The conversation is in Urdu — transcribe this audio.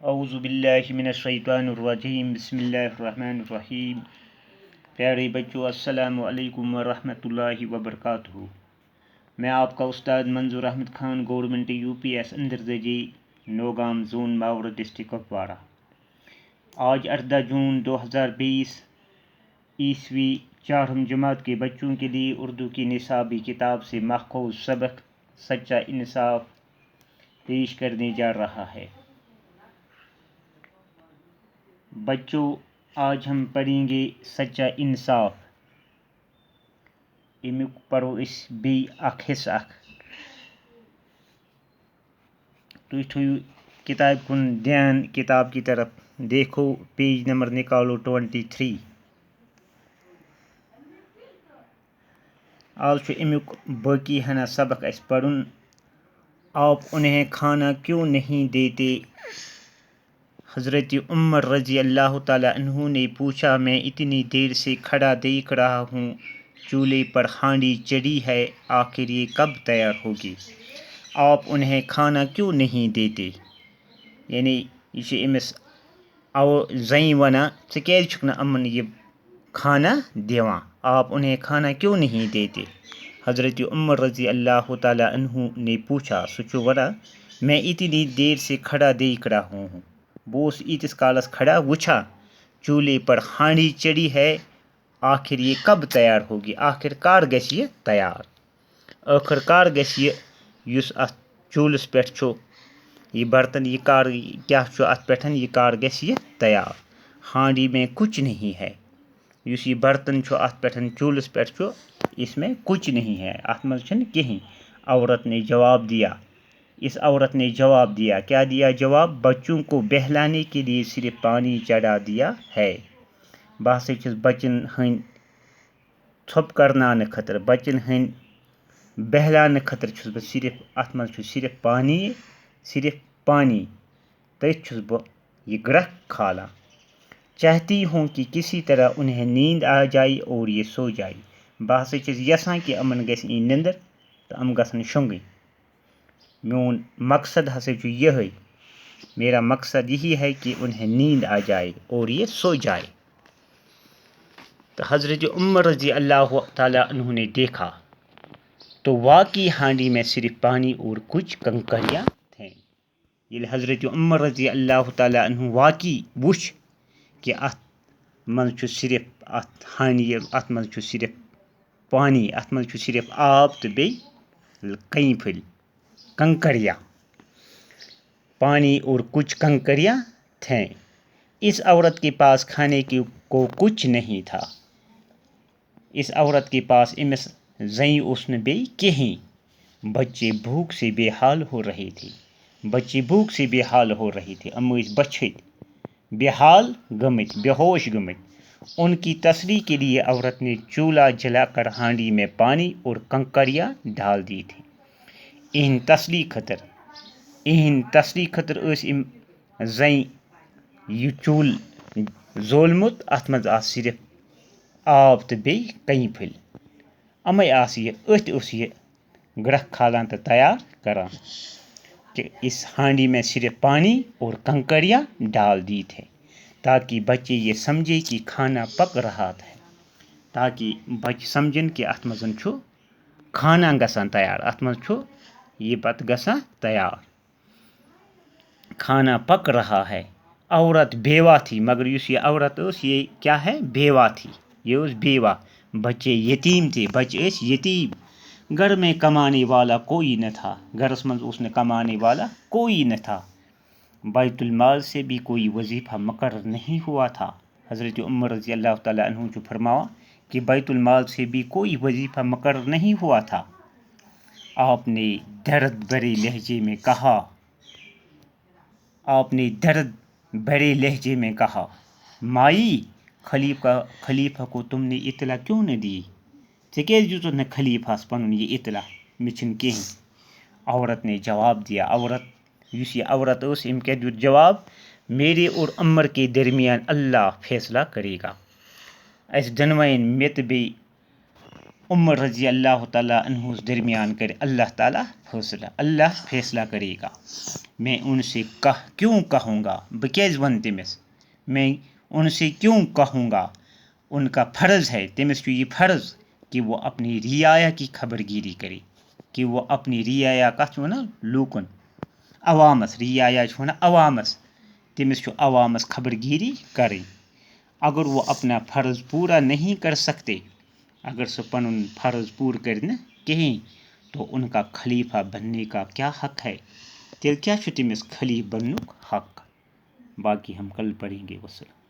اعوذ باللہ من الشیطان الرجیم بسم اللہ الرحمن الرحیم۔ پیارے بچوں، السلام علیکم ورحمۃ اللہ وبرکاتہ۔ میں آپ کا استاد منظور احمد خان، گورنمنٹ UPS اندرزجی، نوگام زون، ماور ڈسٹرکٹ کپوارہ۔ آج 18 جون 2020 عیسوی چہارم جماعت کے بچوں کے لیے اردو کی نصابی کتاب سے ماخوذ سبق سچا انصاف پیش کرنے جا رہا ہے۔ بچوں، آج ہم پڑھیں گے سچا انصاف۔ امیک پرو اس بی اخ حصہ اخ۔ تُہۍ تھٲیِو کتاب کن دھیان، کتاب کی طرف دیکھو، پیج نمبر نکالو 23۔ آج چھُ امیک باقی ہنا سبق اس پڑھن۔ آپ انہیں کھانا کیوں نہیں دیتے؟ حضرت عمر رضی اللہ تعالیٰ عنہ نے پوچھا، میں اتنی دیر سے کھڑا دیکھ رہا ہوں، چولہے پر ہانڈی چڑھی ہے، آخر یہ کب تیار ہوگی؟ آپ انہیں کھانا کیوں نہیں دیتے؟ یعنی یہ امس زین ونان ژٕ کیازِ چھُکھ نہٕ یِمن یہ کھانا دِوان؟ آپ انہیں کھانا کیوں نہیں دیتے؟ حضرت عمر رضی اللہ تعالیٰ عنہ نے پوچھا، سُہ چھُ ونان، میں اتنی دیر سے کھڑا دیکھ رہا ہوں، بہٕ اوسُس ییٖتِس کالس کھڑا وٕچھان، چولہے پر ہانڈی چڑھی ہے، آخر یہ کب تیار ہوگی؟ آخر کار گژھِ یہ تیار؟ آخر کار گژھِ یہ یُس اتھ چولہس پٮ۪ٹھ چھُ یہ برتن، یہ کار کیا چھُ اتھ پٮ۪ٹھ، یہ کار گژھِ یہ تیار؟ ہانڈی میں کچھ نہیں ہے، یُس یہ برتن چھُ اتھ پٮ۪ٹھ چولہس پٮ۪ٹھ چھُ، اس میں کچھ نہیں ہے، اتھ منٛز چھُنہٕ کِہیٖنۍ۔ عورت نے جواب دیا، اس عورت نے جواب دیا، کیا دیا جواب؟ بچوں کو بہلانے کے لیے صرف پانی چڑھا دیا ہے۔ بہٕ ہسا چھُس بچن ہٕنٛدۍ ژھۄپہٕ کرناونہٕ خٲطرٕ، بچن ہٕنٛدۍ بہلاونہٕ خٲطرٕ چھُس بہٕ صرف اتھ منٛز چھُ صرف پانی، تٔتھۍ چھُس بہٕ یہ گرٛکھ کھالان۔ چاہتی ہوں کہ کسی طرح انہیں نیند آ جائے اور یہ سو جائے۔ بہٕ ہسا چھُس یژھان کہ یِمن گژھِ یِنۍ نِندٕر تہٕ یِم گژھن شۄنگٕنۍ۔ میون مقصد ہسا چھُ یِہے، میرا مقصد یہی ہے کہ انہیں نیند آ جائے اور یہ سو جائے۔ تو حضرت عمر رضی اللہ تعالیٰ عنہ نے دیکھا تو واقعی ہانڈی میں صرف پانی اور کچھ کنکریاں تھیں۔ ییٚلہِ حضرت عمر رضی اللہ تعالیٰ عنہ واقعی وُچھ کہ اتھ منٛز چھُ صرف اتھ ہانڈی، اتھ منٛز چھُ صرف پانی، اتھ منٛز چھُ صرف آب تہٕ بیٚیہِ کنہِ پھٔلۍ کنکریاں، پانی اور کچھ کنکریاں تھیں۔ اس عورت کے پاس کھانے کو کچھ نہیں تھا۔ اس عورت کے پاس امس زنہِ اوس نہٕ بیٚیہِ کِہیٖنۍ۔ بچے بھوک سے بے حال ہو رہے تھے، بچے بھوک سے بے حال ہو رہے تھے، یِم ٲسۍ بچھِتھ، بے حال گٔمٕتۍ، بے ہوش گٔمٕتۍ۔ ان کی تسلی کے لیے عورت نے چولہا جلا کر ہانڈی میں پانی اور کنکریاں ڈال دی تھی۔ اہند تسلی خٲطرٕ ٲس أمۍ زنہِ یہِ چوٗلہٕ زولمُت، اتھ منٛز آسہٕ صرف آب تہٕ بیٚیہِ کنہِ پھٔلۍ، یِمے آسہٕ یہِ أتھۍ اوس یہِ گرٛکھ کھالان تہٕ تیار کران کہ اس ہانڈی میں صرف پانی اور کنکریاں ڈال دی تھے تاکہ بچے یہ سمجھے کہ کھانا پک رہا ہے، تاکہ بچہ سمجھن کہ اتھ منٛز چھُ کھانا گژھان تیار، اتھ منٛز چھُ یہ بتہٕ گژھان تیار، کھانا پک رہا ہے۔ عورت بیوہ تھی، مگر یُس یہ عورت ٲس یہ کیا ہے؟ بیوہ تھی، یہ ٲس بیوہ۔ بچے یتیم تھے، بچے ٲسۍ یتیم۔ گھر میں کمانے والا کوئی نہ تھا، گھرس منٛز اوس نہٕ کمانے والا کوئی نہ تھا، بیت المال سے بھی کوئی وظیفہ مقرر نہیں ہوا تھا۔ حضرت عمر رضی اللہ تعالیٰ عنہ چھُ فرماوان کہ بیت المال سے بھی کوئی وظیفہ مقرر نہیں ہوا تھا۔ آپ نے درد بھرے لہجے میں کہا، آپ نے درد بھرے لہجے میں کہا، مائی، خلیفہ کو تم نے اطلاع کیوں نہ دی؟ ژےٚ کیازِ دِژُتھ نہٕ خلیفہس پنُن یہ اطلاع؟ مےٚ چھُنہٕ کِہیٖنۍ۔ عورت نے جواب دیا، یُس یہ عورت ٲس أمۍ کیٛاہ دیُت جواب؟ میرے اور عمر کے درمیان اللہ فیصلہ کرے گا۔ اَسہِ دۄنوَیَن، مےٚ تہٕ بیٚیہِ عمر رضی اللہ تعالیٰ عنہ درمیان کرے اللہ تعالیٰ فیصلہ، اللہ فیصلہ کرے گا. میں ان سے کیوں کہوں گا، بہٕ کیٛازِ وَنہٕ تٔمِس، میں ان سے کیوں کہوں گا. ان کا فرض ہے، تٔمِس چھُ یہ فرض کہ وہ اپنی رعایا کی خبر گیری کرے، کہ وہ اپنی رعایا کَتھ چھُ وَنان لوٗکن عوامس، رعایا چھُ وَنان عوامس، تٔمِس چھُ عوامس خبر گیری کرٕنۍ. اگر وہ اپنا فرض پورا نہیں کر سکتے، اگر سُہ پنُن فرض پوٗرٕ کرِ نہٕ کِہیٖنۍ تو ان کا خلیفہ بننے کا کیا حق ہے، تیٚلہِ کیٛاہ چھُ تٔمِس خلیف بننُک حق. باقی ہم کل پڑھیں گے. وسلام.